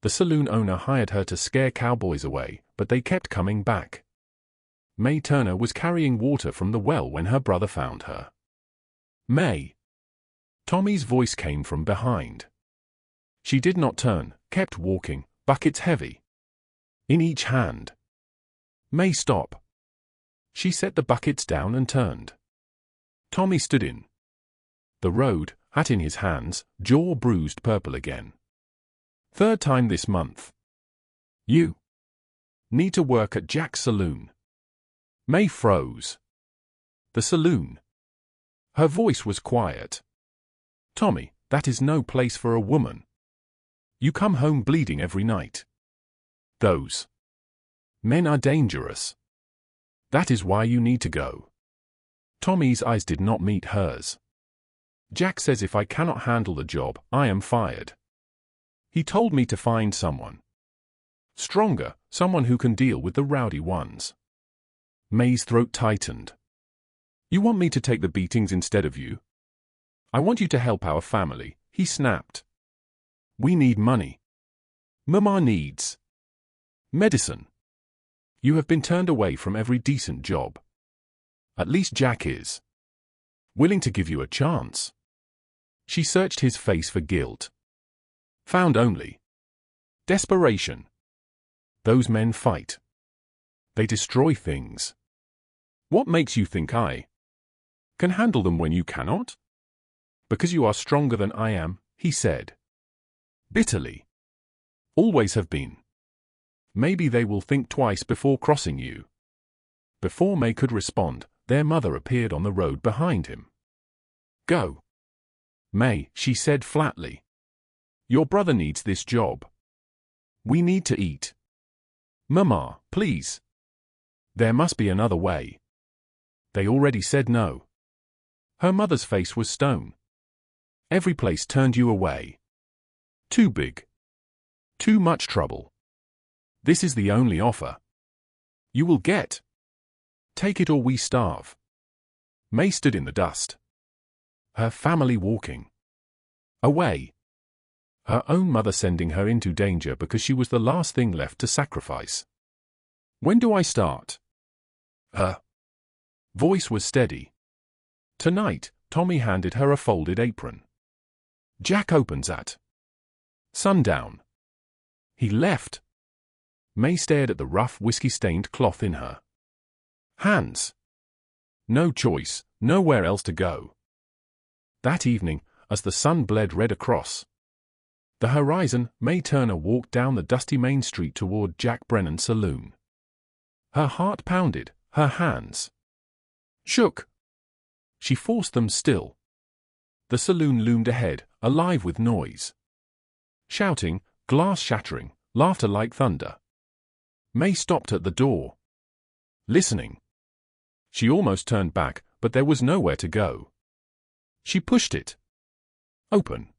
The saloon owner hired her to scare cowboys away, but they kept coming back. Mae Turner was carrying water from the well when her brother found her. "Mae." Tommy's voice came from behind. She did not turn, kept walking, buckets heavy in each hand. "Mae, stop." She set the buckets down and turned. Tommy stood in the road, hat in his hands, jaw bruised purple again. "Third time this month. You need to work at Jack's saloon." Mae froze. "The saloon?" Her voice was quiet. "Tommy, that is no place for a woman. You come home bleeding every night. Those men are dangerous. That is why you need to go." Tommy's eyes did not meet hers. "Jack says if I cannot handle the job, I am fired. He told me to find someone stronger, someone who can deal with the rowdy ones." Mae's throat tightened. "You want me to take the beatings instead of you? I want you to help our family," he snapped. "We need money. Mama needs medicine. You have been turned away from every decent job. At least Jack is willing to give you a chance." She searched his face for guilt. Found only desperation. "Those men fight. They destroy things. What makes you think I can handle them when you cannot?" "Because you are stronger than I am," he said bitterly. "Always have been. Maybe they will think twice before crossing you." Before Mae could respond, their mother appeared on the road behind him. "Go, Mae," she said flatly. "Your brother needs this job. We need to eat. Mama, please. There must be another way. They already said no." Her mother's face was stone. "Every place turned you away. Too big. Too much trouble. This is the only offer you will get. Take it or we starve." Mae stood in the dust. Her family walking away. Her own mother sending her into danger because she was the last thing left to sacrifice. "When do I start?" Her voice was steady. "Tonight." Tommy handed her a folded apron. "Jack opens at sundown." He left. Mae stared at the rough, whiskey-stained cloth in her hands. No choice, nowhere else to go. That evening, as the sun bled red across the horizon, Mae Turner walked down the dusty main street toward Jack Brennan's saloon. Her heart pounded, her hands shook. She forced them still. The saloon loomed ahead, alive with noise. Shouting, glass shattering, laughter like thunder. Mae stopped at the door, listening. She almost turned back, but there was nowhere to go. She pushed it open.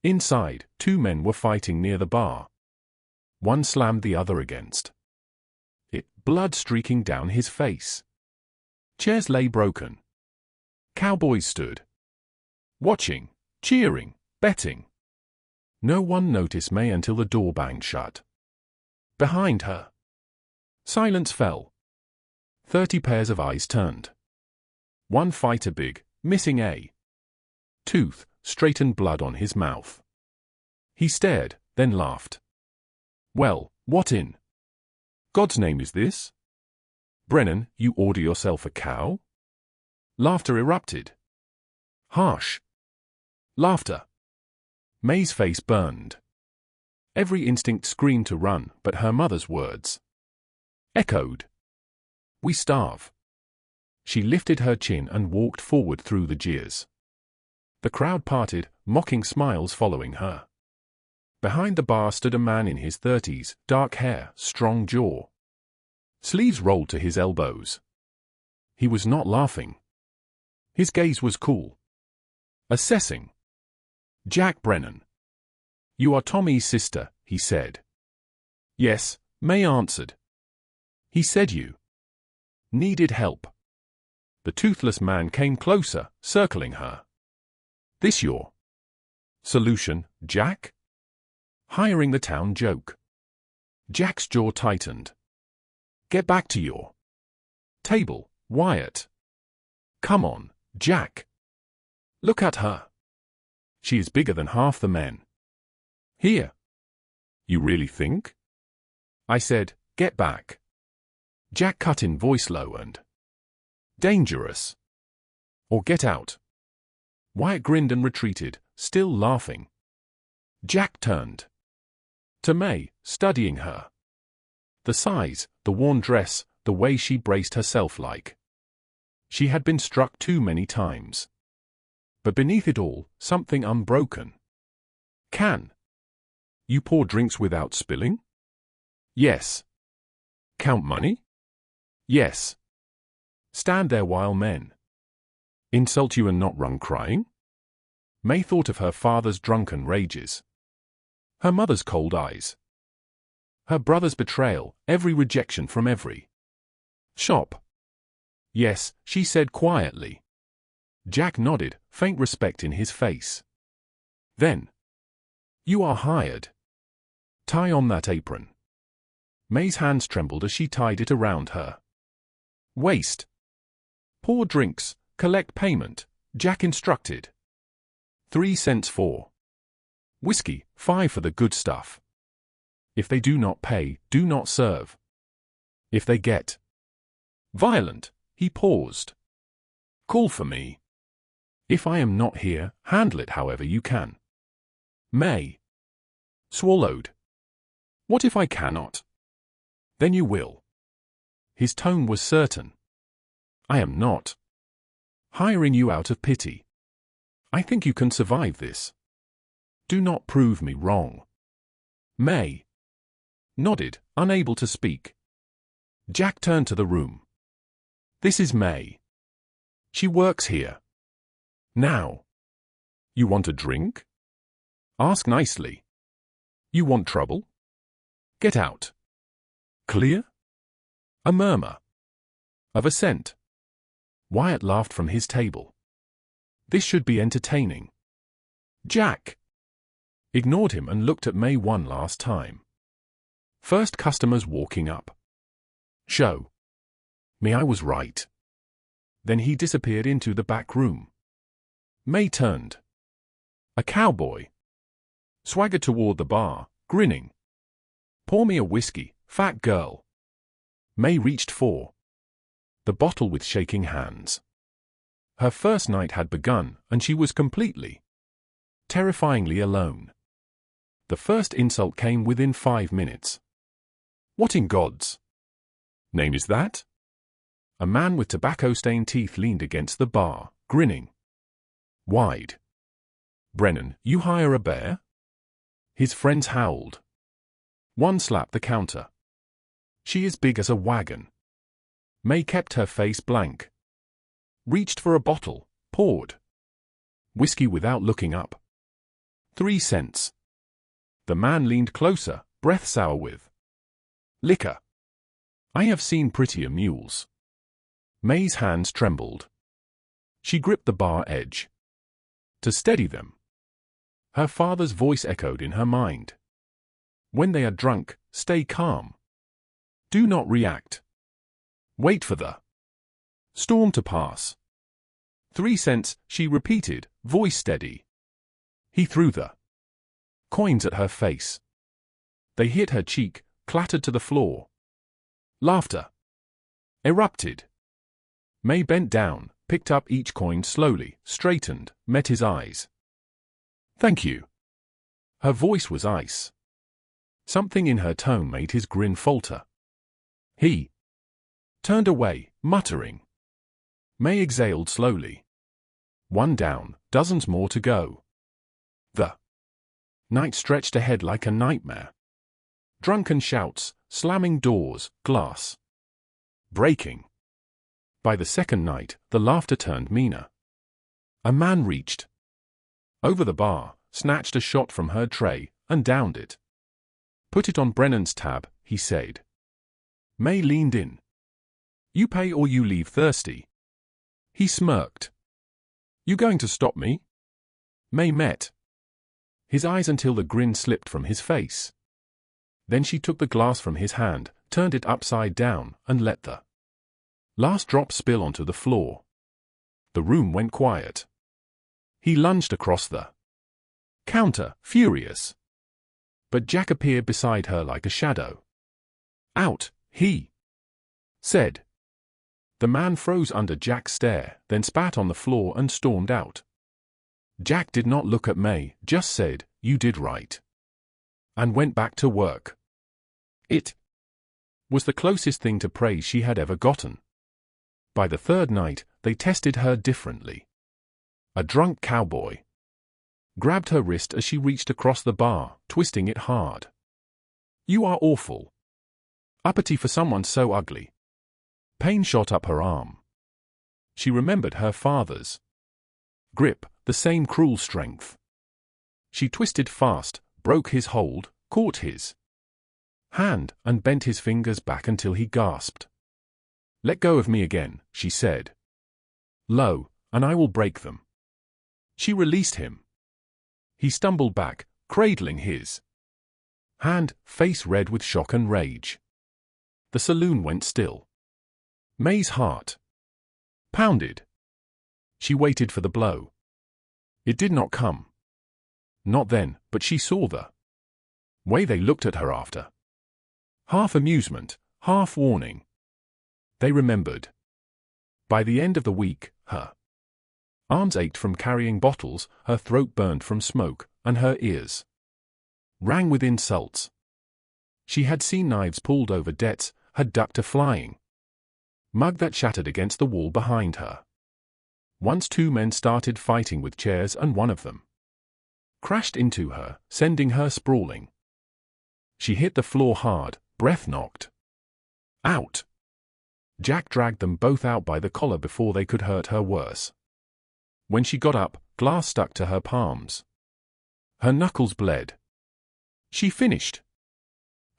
Inside, two men were fighting near the bar. One slammed the other against it, blood streaking down his face. Chairs lay broken. Cowboys stood watching, cheering, betting. No one noticed Mae until the door banged shut behind her. Silence fell. 30 pairs of eyes turned. One fighter big, missing a tooth, straightened blood on his mouth. He stared, then laughed. "Well, what in God's name is this? Brennan, you order yourself a cow?" Laughter erupted. Harsh laughter. Mae's face burned. Every instinct screamed to run, but her mother's words echoed. "We starve." She lifted her chin and walked forward through the jeers. The crowd parted, mocking smiles following her. Behind the bar stood a man in his 30s, dark hair, strong jaw. Sleeves rolled to his elbows. He was not laughing. His gaze was cool. Assessing. "Jack Brennan. You are Tommy's sister," he said. "Yes," Mae answered. "He said you needed help." The toothless man came closer, circling her. "This your solution, Jack?" Hiring the town joke. Jack's jaw tightened. Get back to your table, Wyatt. Come on, Jack. Look at her. She is bigger than half the men here. You really think? I said, get back. Jack cut in, voice low and dangerous. Or get out. Wyatt grinned and retreated, still laughing. Jack turned to Mae, studying her. The size, the worn dress, the way she braced herself like she had been struck too many times. But beneath it all, something unbroken. Can you pour drinks without spilling? Yes. Count money? Yes. Stand there while men insult you and not run crying? Mae thought of her father's drunken rages, her mother's cold eyes, her brother's betrayal, every rejection from every shop. Yes, she said quietly. Jack nodded, faint respect in his face. Then, you are hired. Tie on that apron. Mae's hands trembled as she tied it around her waist. Pour drinks, collect payment, Jack instructed. 3 cents for whiskey, 5 for the good stuff. If they do not pay, do not serve. If they get violent, he paused. Call for me. If I am not here, handle it however you can. Mae swallowed. What if I cannot? Then you will. His tone was certain. I am not hiring you out of pity. I think you can survive this. Do not prove me wrong. Mae nodded, unable to speak. Jack turned to the room. This is Mae. She works here. Now. You want a drink? Ask nicely. You want trouble? Get out. Clear? A murmur of assent. Wyatt laughed from his table. This should be entertaining. Jack ignored him and looked at Mae one last time. First customers walking up. Show me I was right. Then he disappeared into the back room. Mae turned. A cowboy swaggered toward the bar, grinning. Pour me a whiskey, fat girl. Mae reached for the bottle with shaking hands. Her first night had begun, and she was completely, terrifyingly alone. The first insult came within 5 minutes. What in God's name is that? A man with tobacco-stained teeth leaned against the bar, grinning wide. Brennan, you hire a bear? His friends howled. One slapped the counter. She is big as a wagon. Mae kept her face blank. Reached for a bottle, poured whiskey without looking up. 3 cents. The man leaned closer, breath sour with liquor. I have seen prettier mules. Mae's hands trembled. She gripped the bar edge to steady them. Her father's voice echoed in her mind. When they are drunk, stay calm. Do not react. Wait for the storm to pass. 3 cents, she repeated, voice steady. He threw the coins at her face. They hit her cheek, clattered to the floor. Laughter erupted. Mae bent down, picked up each coin slowly, straightened, met his eyes. Thank you. Her voice was ice. Something in her tone made his grin falter. He turned away, muttering. Mae exhaled slowly. 1 down, dozens more to go. The night stretched ahead like a nightmare. Drunken shouts, slamming doors, glass breaking. By the second night, the laughter turned meaner. A man reached over the bar, snatched a shot from her tray, and downed it. Put it on Brennan's tab, he said. Mae leaned in. You pay or you leave thirsty. He smirked. You going to stop me? Mae met his eyes until the grin slipped from his face. Then she took the glass from his hand, turned it upside down, and let the last drop spill onto the floor. The room went quiet. He lunged across the counter, furious. But Jack appeared beside her like a shadow. "Out," he said. The man froze under Jack's stare, then spat on the floor and stormed out. Jack did not look at Mae, just said, "You did right," and went back to work. It was the closest thing to praise she had ever gotten. By the third night, they tested her differently. A drunk cowboy grabbed her wrist as she reached across the bar, twisting it hard. "You are awful. Uppity for someone so ugly." Pain shot up her arm. She remembered her father's grip, the same cruel strength. She twisted fast, broke his hold, caught his hand, and bent his fingers back until he gasped. "Let go of me again," she said. "Low, and I will break them." She released him. He stumbled back, cradling his hand, face red with shock and rage. The saloon went still. Mae's heart pounded. She waited for the blow. It did not come. Not then, but she saw the way they looked at her after. Half amusement, half warning. They remembered. By the end of the week, her arms ached from carrying bottles, her throat burned from smoke, and her ears rang with insults. She had seen knives pulled over debts, had ducked a flying mug that shattered against the wall behind her. Once two men started fighting with chairs and one of them crashed into her, sending her sprawling. She hit the floor hard, breath knocked out. Jack dragged them both out by the collar before they could hurt her worse. When she got up, glass stuck to her palms. Her knuckles bled. She finished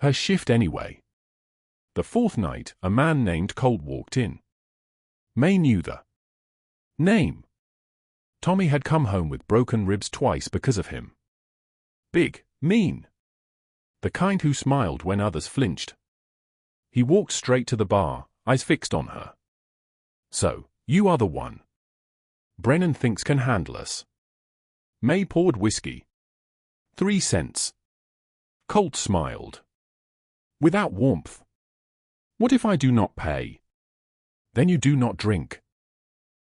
her shift anyway. The fourth night, a man named Colt walked in. Mae knew the name. Tommy had come home with broken ribs twice because of him. Big, mean. The kind who smiled when others flinched. He walked straight to the bar, eyes fixed on her. "So, you are the one Brennan thinks can handle us." Mae poured whiskey. 3 cents. Colt smiled. Without warmth. "What if I do not pay?" "Then you do not drink."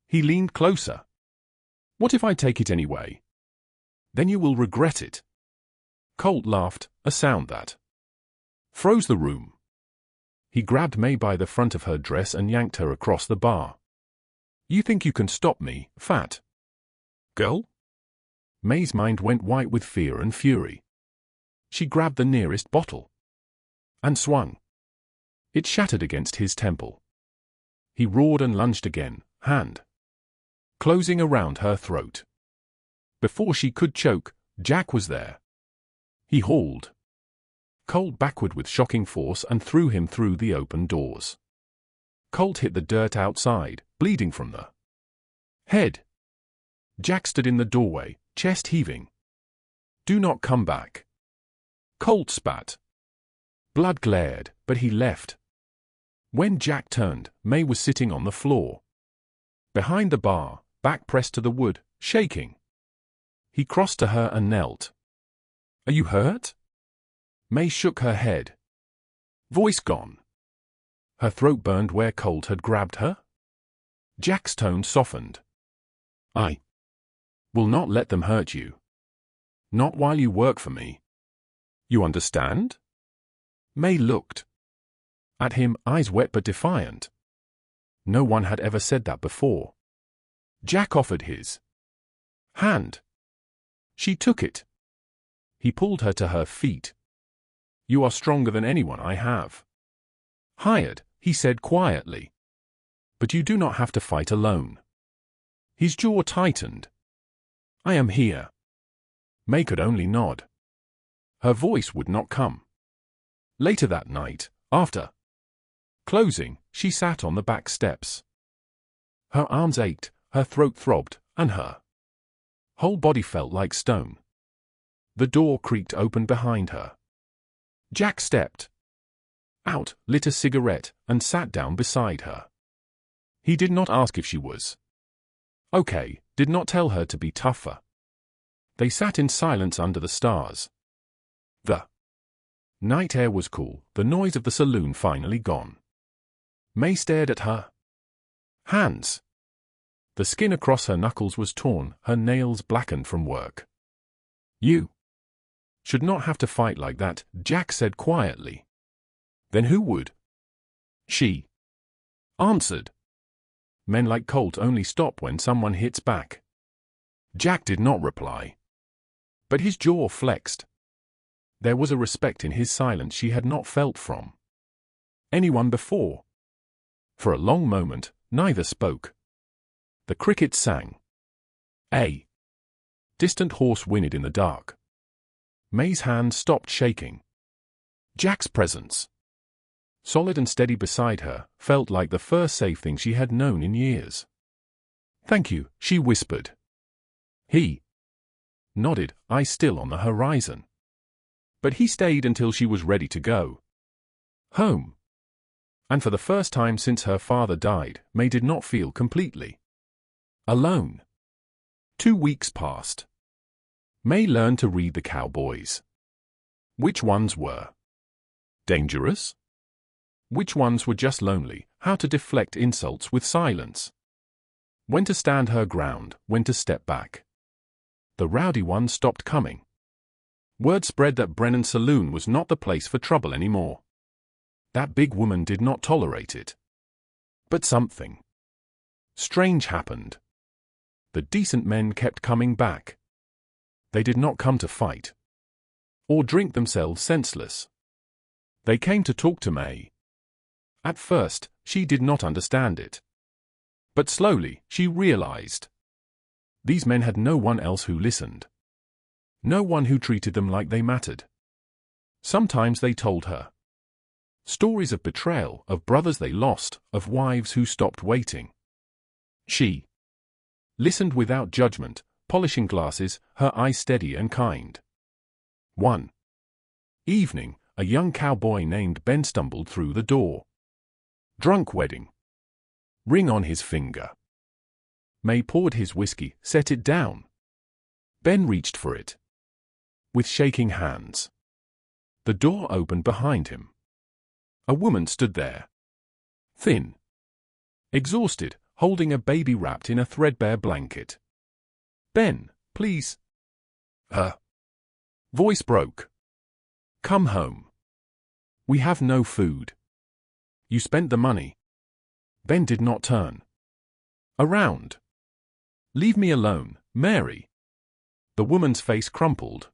He leaned closer. "What if I take it anyway?" "Then you will regret it." Colt laughed, a sound that froze the room. He grabbed Mae by the front of her dress and yanked her across the bar. "You think you can stop me, fat girl?" Mae's mind went white with fear and fury. She grabbed the nearest bottle and swung. It shattered against his temple. He roared and lunged again, hand closing around her throat. Before she could choke, Jack was there. He hauled Colt backward with shocking force and threw him through the open doors. Colt hit the dirt outside, bleeding from the head. Jack stood in the doorway, chest heaving. "Do not come back." Colt spat. Blood glared, but he left. When Jack turned, Mae was sitting on the floor. Behind the bar, back pressed to the wood, shaking. He crossed to her and knelt. "Are you hurt?" Mae shook her head. Voice gone. Her throat burned where Colt had grabbed her. Jack's tone softened. "I will not let them hurt you. Not while you work for me. You understand?" Mae looked at him, eyes wet but defiant. No one had ever said that before. Jack offered his hand. She took it. He pulled her to her feet. "You are stronger than anyone I have hired," he said quietly. "But you do not have to fight alone." His jaw tightened. "I am here." Mae could only nod. Her voice would not come. Later that night, after closing, she sat on the back steps. Her arms ached, her throat throbbed, and her whole body felt like stone. The door creaked open behind her. Jack stepped out, lit a cigarette, and sat down beside her. He did not ask if she was okay, did not tell her to be tougher. They sat in silence under the stars. The night air was cool, the noise of the saloon finally gone. Mae stared at her hands. The skin across her knuckles was torn, her nails blackened from work. You should not have to fight like that, Jack said quietly. Then who would? She answered. Men like Colt only stop when someone hits back. Jack did not reply, but his jaw flexed. There was a respect in his silence she had not felt from anyone before. For a long moment, neither spoke. The crickets sang. A distant horse whinnied in the dark. Mae's hand stopped shaking. Jack's presence, solid and steady beside her, felt like the first safe thing she had known in years. "Thank you," she whispered. He nodded, eyes still on the horizon. But he stayed until she was ready to go home. And for the first time since her father died, Mae did not feel completely alone. 2 weeks passed. Mae learned to read the Cowboys. Which ones were dangerous? Which ones were just lonely? How to deflect insults with silence? When to stand her ground, when to step back. The rowdy ones stopped coming. Word spread that Brennan's Saloon was not the place for trouble anymore. That big woman did not tolerate it. But something strange happened. The decent men kept coming back. They did not come to fight or drink themselves senseless. They came to talk to Mae. At first, she did not understand it. But slowly, she realized. These men had no one else who listened. No one who treated them like they mattered. Sometimes they told her stories of betrayal, of brothers they lost, of wives who stopped waiting. She listened without judgment, polishing glasses, her eyes steady and kind. One evening, a young cowboy named Ben stumbled through the door. Drunk wedding ring on his finger. Mae poured his whiskey, set it down. Ben reached for it with shaking hands. The door opened behind him. A woman stood there, thin, exhausted, holding a baby wrapped in a threadbare blanket. "Ben, please." Her voice broke. "Come home. We have no food. You spent the money." Ben did not turn around. "Leave me alone, Mary." The woman's face crumpled.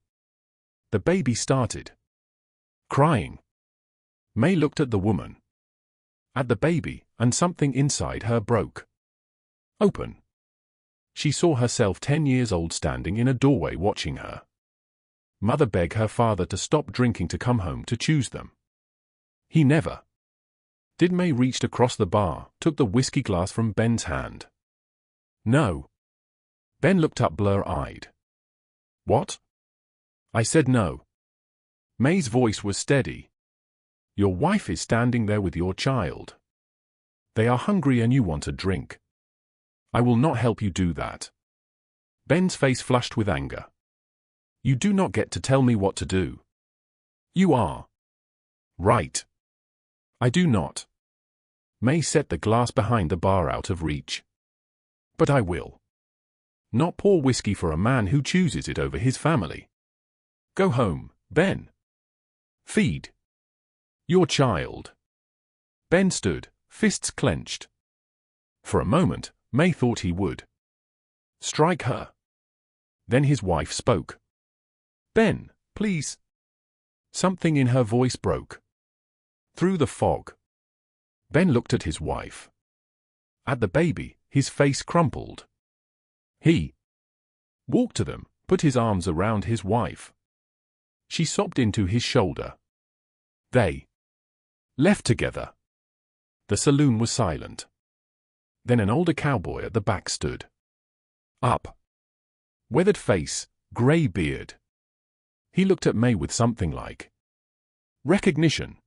The baby started crying. Mae looked at the woman, at the baby, and something inside her broke open. She saw herself 10 years old standing in a doorway watching her mother beg her father to stop drinking to come home to choose them. He never did. Mae reached across the bar, took the whiskey glass from Ben's hand. "No." Ben looked up blur-eyed. "What?" "I said no." Mae's voice was steady. "Your wife is standing there with your child. They are hungry and you want a drink. I will not help you do that." Ben's face flushed with anger. "You do not get to tell me what to do." "You are right. I do not." Mae set the glass behind the bar out of reach. "But I will not pour whiskey for a man who chooses it over his family. Go home, Ben. Feed your child." Ben stood, fists clenched. For a moment, Mae thought he would strike her. Then his wife spoke. "Ben, please." Something in her voice broke through the fog. Ben looked at his wife, at the baby, his face crumpled. He walked to them, put his arms around his wife. She sobbed into his shoulder. They left together. The saloon was silent. Then an older cowboy at the back stood up. Weathered face, gray beard. He looked at Mae with something like recognition.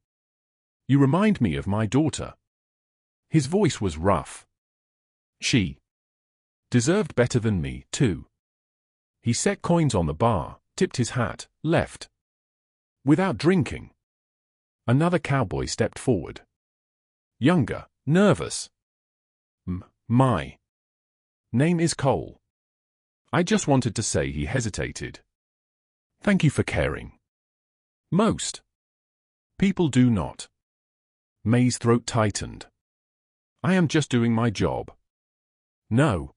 You remind me of my daughter. His voice was rough. She deserved better than me, too. He set coins on the bar, tipped his hat, left. Without drinking. Another cowboy stepped forward. Younger, nervous. My name is Cole. I just wanted to say he hesitated. Thank you for caring. Most people do not. Mae's throat tightened. I am just doing my job. No.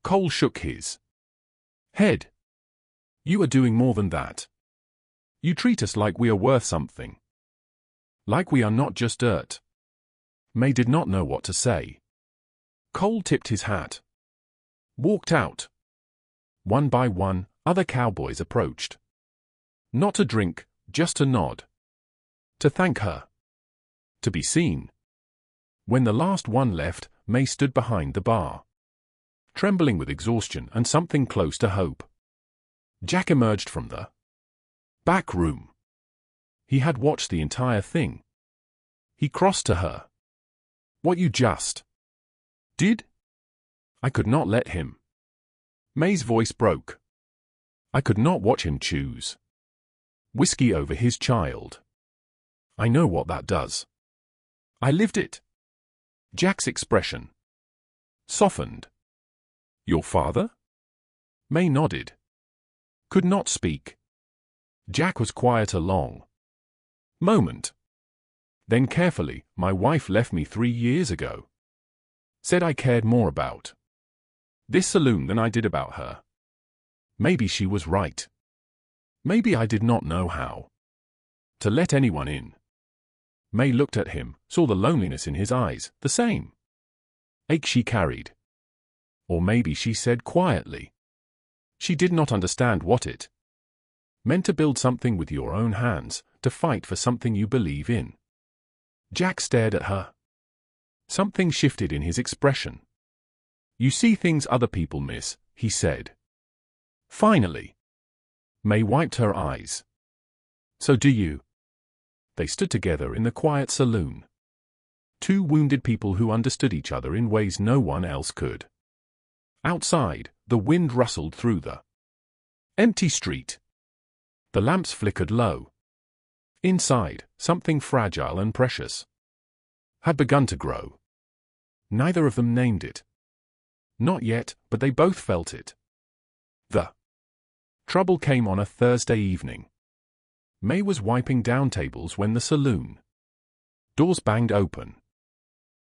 Cole shook his head. You are doing more than that. You treat us like we are worth something. Like we are not just dirt. Mae did not know what to say. Cole tipped his hat. Walked out. One by one, other cowboys approached. Not to drink, just to nod. To thank her. To be seen. When the last one left, Mae stood behind the bar, trembling with exhaustion and something close to hope. Jack emerged from the back room. He had watched the entire thing. He crossed to her. What you just did? I could not let him. Mae's voice broke. I could not watch him choose whiskey over his child. I know what that does. I lived it. Jack's expression softened. Your father? Mae nodded. Could not speak. Jack was quiet a long moment. Then carefully, my wife left me 3 years ago. Said I cared more about this saloon than I did about her. Maybe she was right. Maybe I did not know how to let anyone in. Mae looked at him, saw the loneliness in his eyes, the same ache she carried. Or maybe she said quietly. She did not understand what it meant to build something with your own hands, to fight for something you believe in. Jack stared at her. Something shifted in his expression. You see things other people miss, he said. Finally. Mae wiped her eyes. So do you. They stood together in the quiet saloon. Two wounded people who understood each other in ways no one else could. Outside, the wind rustled through the empty street. The lamps flickered low. Inside, something fragile and precious had begun to grow. Neither of them named it. Not yet, but they both felt it. The trouble came on a Thursday evening. Mae was wiping down tables when the saloon doors banged open.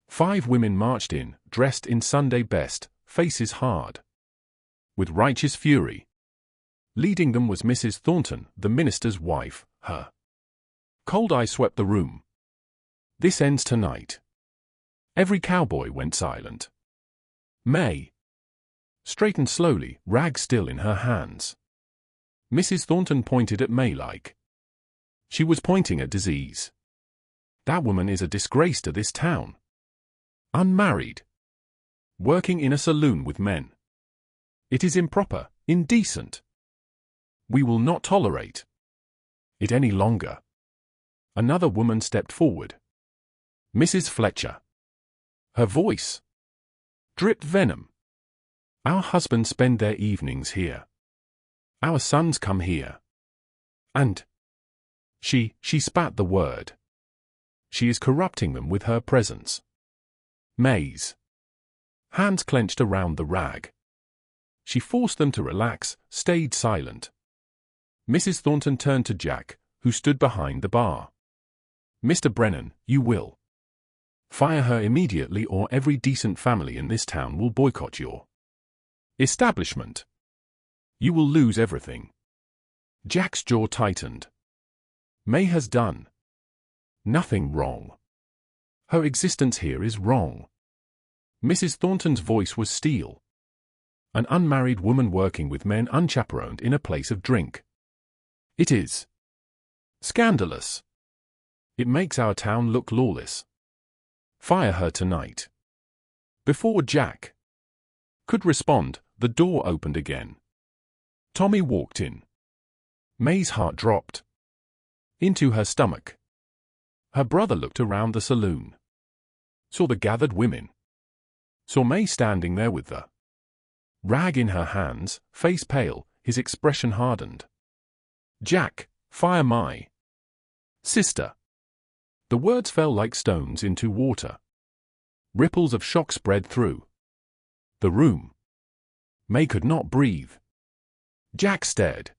5 women marched in, dressed in Sunday best, faces hard with righteous fury. Leading them was Mrs. Thornton, the minister's wife. Her cold eye swept the room. This ends tonight. Every cowboy went silent. Mae straightened slowly, rag still in her hands. Mrs. Thornton pointed at Mae like she was pointing at disease. That woman is a disgrace to this town. Unmarried. Working in a saloon with men. It is improper, indecent. We will not tolerate it any longer. Another woman stepped forward. Mrs. Fletcher. Her voice dripped venom. Our husbands spend their evenings here. Our sons come here. And she spat the word. She is corrupting them with her presence. Mae's hands clenched around the rag. She forced them to relax, stayed silent. Mrs. Thornton turned to Jack, who stood behind the bar. Mr. Brennan, you will fire her immediately or every decent family in this town will boycott your establishment. You will lose everything. Jack's jaw tightened. Mae has done nothing wrong. Her existence here is wrong. Mrs. Thornton's voice was steel. An unmarried woman working with men unchaperoned in a place of drink. It is scandalous. It makes our town look lawless. Fire her tonight. Before Jack could respond, the door opened again. Tommy walked in. Mae's heart dropped into her stomach. Her brother looked around the saloon, saw the gathered women, saw Mae standing there with the rag in her hands, face pale, his expression hardened. "Jack, fire my sister." The words fell like stones into water. Ripples of shock spread through the room. Mae could not breathe. Jack stared.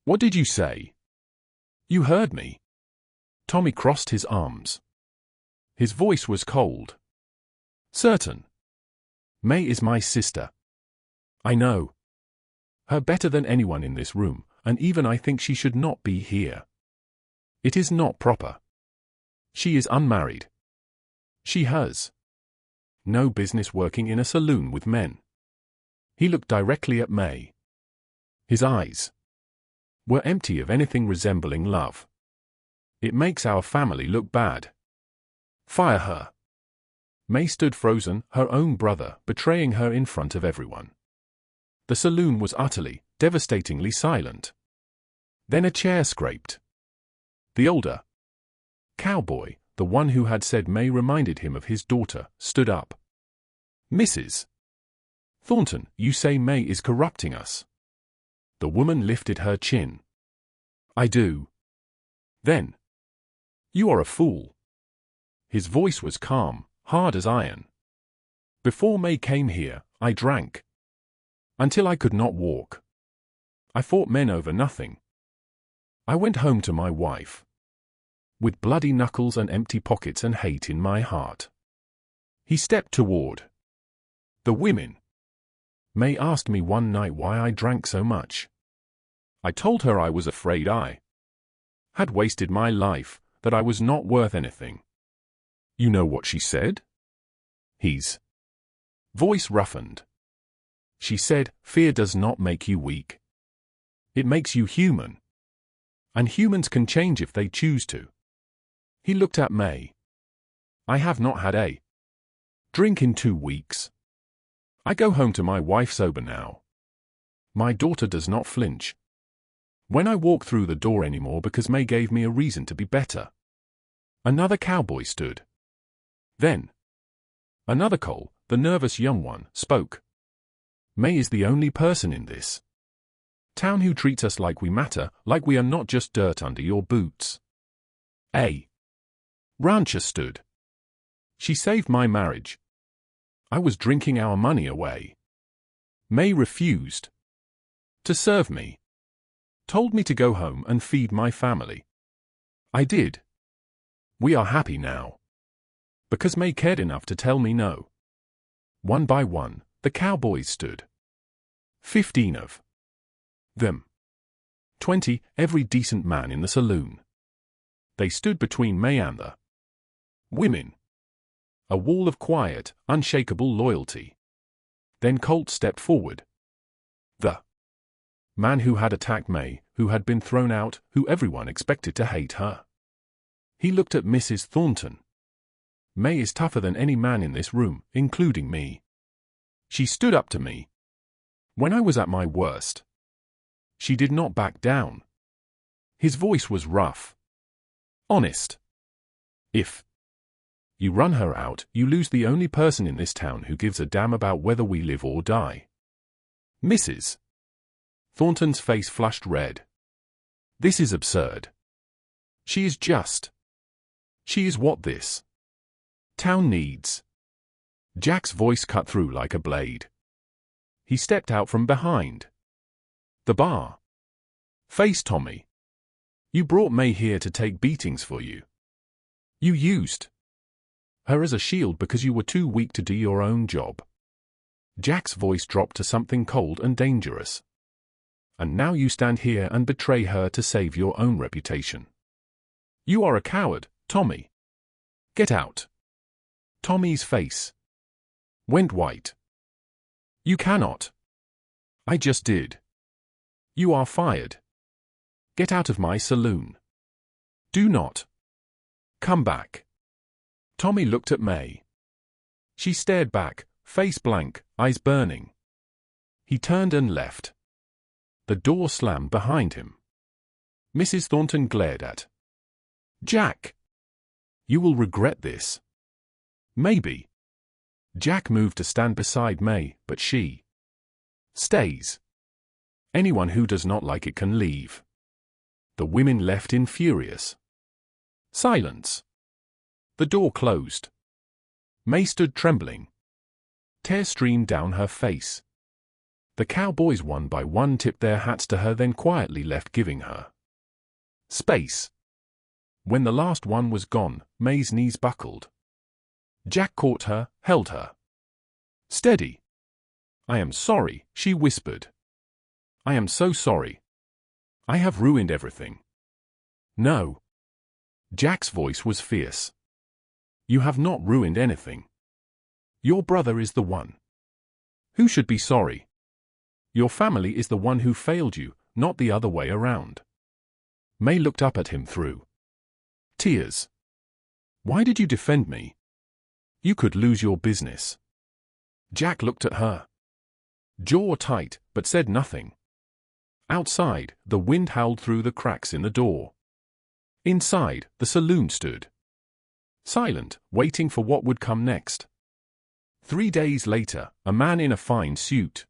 "What did you say?" "You heard me." Tommy crossed his arms. His voice was cold. "Certain. Mae is my sister. I know her better than anyone in this room, and even I think she should not be here. It is not proper. She is unmarried. She has no business working in a saloon with men." He looked directly at Mae. His eyes were empty of anything resembling love. "It makes our family look bad. Fire her." Mae stood frozen, her own brother betraying her in front of everyone. The saloon was utterly, devastatingly silent. Then a chair scraped. The older cowboy, the one who had said Mae reminded him of his daughter, stood up. "Mrs. Thornton, you say Mae is corrupting us?" The woman lifted her chin. "I do." "Then you are a fool." His voice was calm, hard as iron. "Before Mae came here, I drank until I could not walk. I fought men over nothing. I went home to my wife with bloody knuckles and empty pockets and hate in my heart." He stepped toward the women. "Mae asked me one night why I drank so much. I told her I was afraid I had wasted my life, that I was not worth anything. You know what she said?" His voice roughened. "She said, 'Fear does not make you weak. It makes you human. And humans can change if they choose to.'" He looked at Mae. "I have not had a drink in 2 weeks. I go home to my wife sober now. My daughter does not flinch when I walk through the door anymore because Mae gave me a reason to be better." Another cowboy stood. Then another Cole, the nervous young one, spoke. "Mae is the only person in this town who treats us like we matter, like we are not just dirt under your boots." A rancher stood. "She saved my marriage. I was drinking our money away. Mae refused to serve me. Told me to go home and feed my family. I did. We are happy now because Mae cared enough to tell me no." One by one, the cowboys stood. 15 of them. 20, every decent man in the saloon. They stood between Mae and the women. A wall of quiet, unshakable loyalty. Then Colt stepped forward. The man who had attacked Mae, who had been thrown out, who everyone expected to hate her. He looked at Mrs. Thornton. "Mae is tougher than any man in this room, including me. She stood up to me when I was at my worst. She did not back down." His voice was rough, honest. "If you run her out, you lose the only person in this town who gives a damn about whether we live or die." Mrs. Thornton's face flushed red. "This is absurd. She is just. She is what this town needs." Jack's voice cut through like a blade. He stepped out from behind the bar. "Face Tommy. You brought Mae here to take beatings for you. You used her as a shield because you were too weak to do your own job." Jack's voice dropped to something cold and dangerous. "And now you stand here and betray her to save your own reputation. You are a coward, Tommy. Get out." Tommy's face went white. "You cannot." "I just did." "You are fired. Get out of my saloon. Do not come back." Tommy looked at Mae. She stared back, face blank, eyes burning. He turned and left. The door slammed behind him. Mrs. Thornton glared at Jack. You will regret this. Maybe. Jack moved to stand beside Mae, but she stays. Anyone who does not like it can leave. The women left in furious silence. The door closed. Mae stood trembling. Tears streamed down her face. The Cowboys one by one tipped their hats to her, then quietly left, giving her space. When the last one was gone, Mae's knees buckled. Jack caught her, held her steady. I am sorry, she whispered. I am so sorry. I have ruined everything. No. Jack's voice was fierce. You have not ruined anything. Your brother is the one who should be sorry. Your family is the one who failed you, not the other way around. Mae looked up at him through tears. Why did you defend me? You could lose your business. Jack looked at her, jaw tight, but said nothing. Outside, the wind howled through the cracks in the door. Inside, the saloon stood silent, waiting for what would come next. 3 days later, a man in a fine suit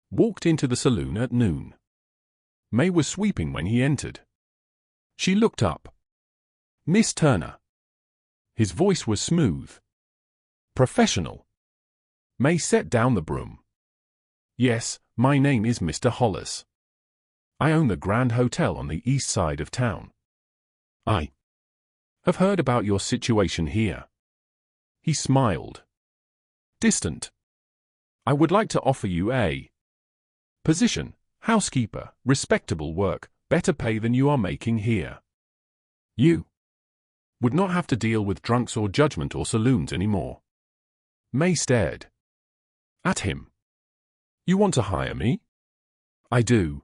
walked into the saloon at noon. Mae was sweeping when he entered. She looked up. Miss Turner. His voice was smooth, professional. Mae set down the broom. Yes, my name is Mr. Hollis. I own the Grand Hotel on the east side of town. I have heard about your situation here. He smiled. Distant. I would like to offer you a position, housekeeper, respectable work, better pay than you are making here. You would not have to deal with drunks or judgment or saloons anymore. Mae stared at him. You want to hire me? I do.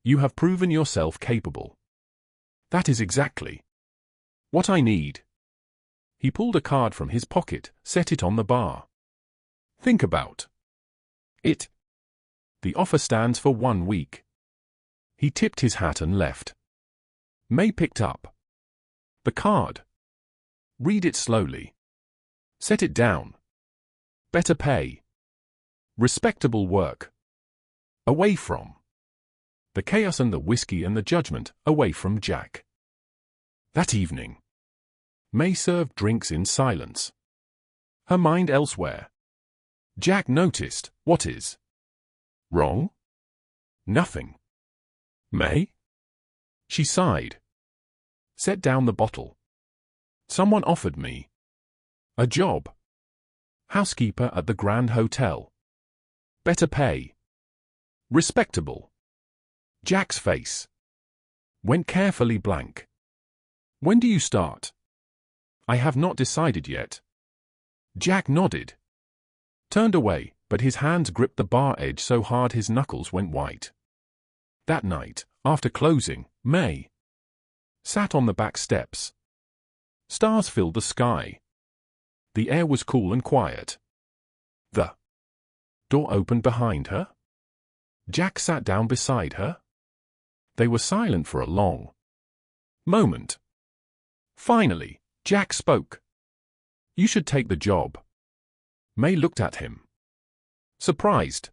You have proven yourself capable. That is exactly what I need. He pulled a card from his pocket, set it on the bar. Think about it. The offer stands for 1 week. He tipped his hat and left. Mae picked up the card. Read it slowly. Set it down. Better pay. Respectable work. Away from the chaos and the whiskey and the judgment, away from Jack. That evening, Mae served drinks in silence, her mind elsewhere. Jack noticed. What is wrong? Nothing. Mae? She sighed. Set down the bottle. Someone offered me a job. Housekeeper at the Grand Hotel. Better pay. Respectable. Jack's face went carefully blank. When do you start? I have not decided yet. Jack nodded. Turned away, but his hands gripped the bar edge so hard his knuckles went white. That night, after closing, Mae sat on the back steps. Stars filled the sky. The air was cool and quiet. The door opened behind her. Jack sat down beside her. They were silent for a long moment. Finally, Jack spoke. You should take the job. Mae looked at him, surprised.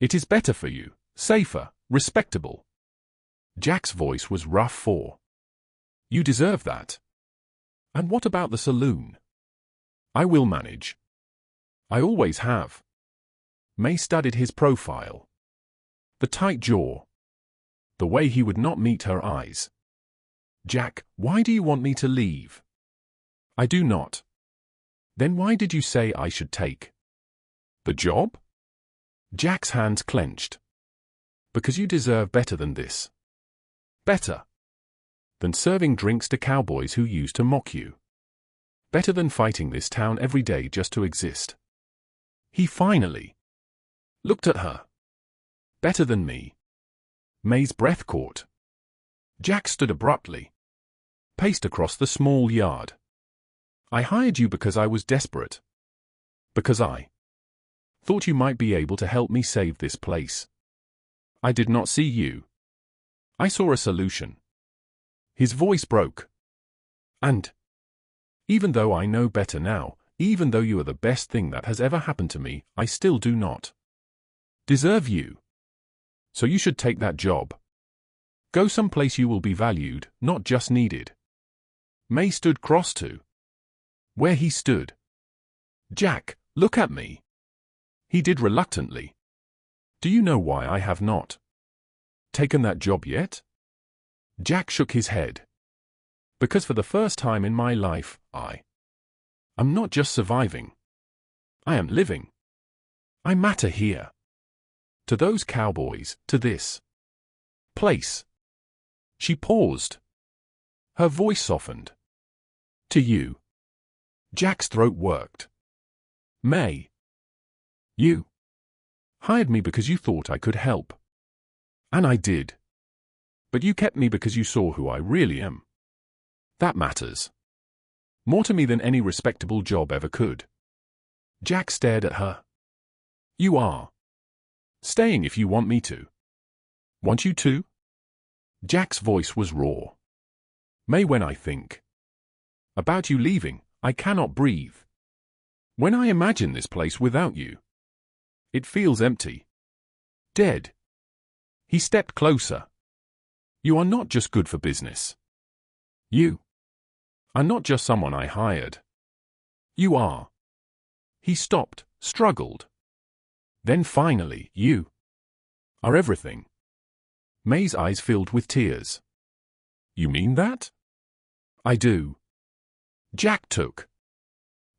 It is better for you, safer, respectable. Jack's voice was rough. For you deserve that. And what about the saloon? I will manage. I always have. Mae studied his profile. The tight jaw. The way he would not meet her eyes. Jack, why do you want me to leave? I do not. Then why did you say I should take the job? Jack's hands clenched. Because you deserve better than this. Better than serving drinks to cowboys who used to mock you. Better than fighting this town every day just to exist. He finally looked at her. Better than me. Mae's breath caught. Jack stood abruptly, paced across the small yard. I hired you because I was desperate. Because I thought you might be able to help me save this place. I did not see you I saw a solution. His voice broke. And even though I know better now, even though you are the best thing that has ever happened to me, I still do not deserve you. So you should take that job. Go someplace you will be valued, not just needed. Mae stood cross to where he stood. Jack, look at me. He did reluctantly. Do you know why I have not taken that job yet? Jack shook his head. Because for the first time in my life, I'm not just surviving. I am living. I matter here. To those cowboys, to this place. She paused. Her voice softened. To you. Jack's throat worked. Mae. You hired me because you thought I could help. And I did. But you kept me because you saw who I really am. That matters. More to me than any respectable job ever could. Jack stared at her. You are staying if you want me to. Want you to? Jack's voice was raw. Mae, when I think about you leaving, I cannot breathe. When I imagine this place without you, it feels empty. Dead. He stepped closer. You are not just good for business. You are not just someone I hired. You are. He stopped, struggled. Then finally, you are everything. Mae's eyes filled with tears. You mean that? I do. Jack took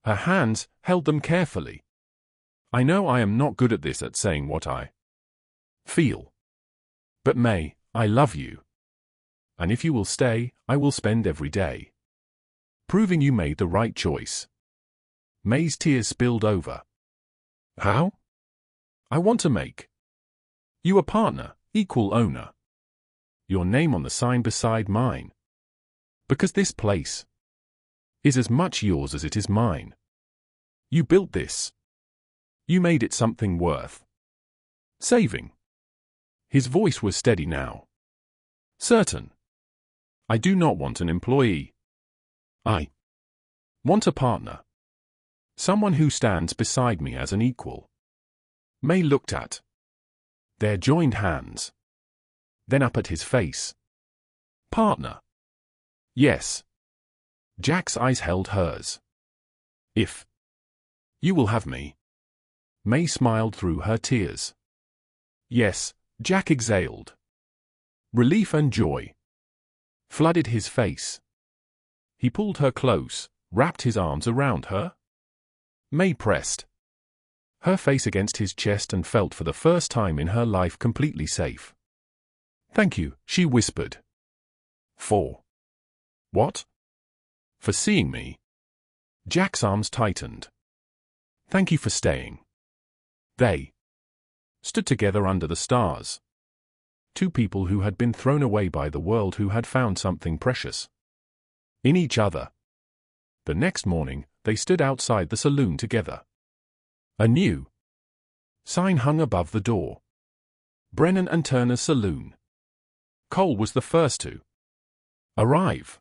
her hands, held them carefully. I know I am not good at this, at saying what I feel. But Mae, I love you. And if you will stay, I will spend every day proving you made the right choice. Mae's tears spilled over. How? I want to make you a partner, equal owner. Your name on the sign beside mine. Because this place is as much yours as it is mine. You built this. You made it something worth saving. His voice was steady now. Certain. I do not want an employee. I want a partner. Someone who stands beside me as an equal. Mae looked at their joined hands. Then up at his face. Partner. Yes. Jack's eyes held hers. If you will have me. Mae smiled through her tears. Yes, Jack exhaled. Relief and joy flooded his face. He pulled her close, wrapped his arms around her. Mae pressed her face against his chest and felt for the first time in her life completely safe. Thank you, she whispered. For what? For seeing me. Jack's arms tightened. Thank you for staying. They stood together under the stars. Two people who had been thrown away by the world, who had found something precious in each other. The next morning, they stood outside the saloon together. A new sign hung above the door. Brennan and Turner's Saloon. Cole was the first to arrive.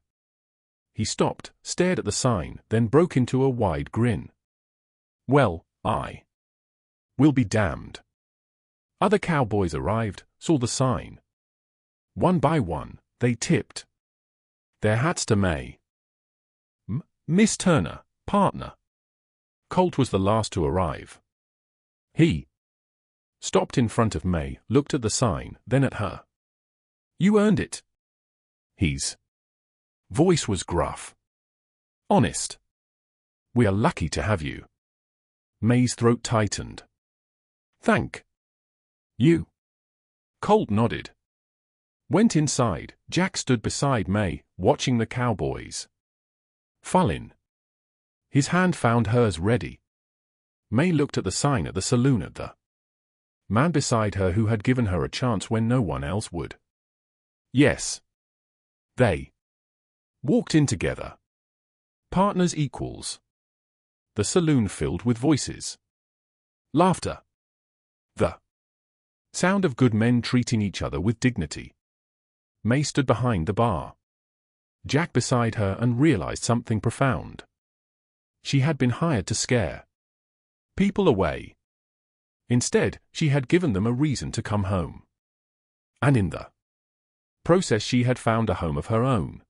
He stopped, stared at the sign, then broke into a wide grin. Well, I will be damned. Other cowboys arrived, saw the sign. One by one, they tipped their hats to Mae. Miss Turner, partner. Colt was the last to arrive. He stopped in front of Mae, looked at the sign, then at her. You earned it. His voice was gruff. Honest. We are lucky to have you. Mae's throat tightened. Thank you. Colt nodded. Went inside. Jack stood beside Mae, watching the cowboys file in. His hand found hers ready. Mae looked at the sign at the saloon, at the man beside her who had given her a chance when no one else would. Yes. They walked in together. Partners, equals. The saloon filled with voices. Laughter. The sound of good men treating each other with dignity. Mae stood behind the bar. Jack beside her and realized something profound. She had been hired to scare people away. Instead, she had given them a reason to come home. And in the process she had found a home of her own.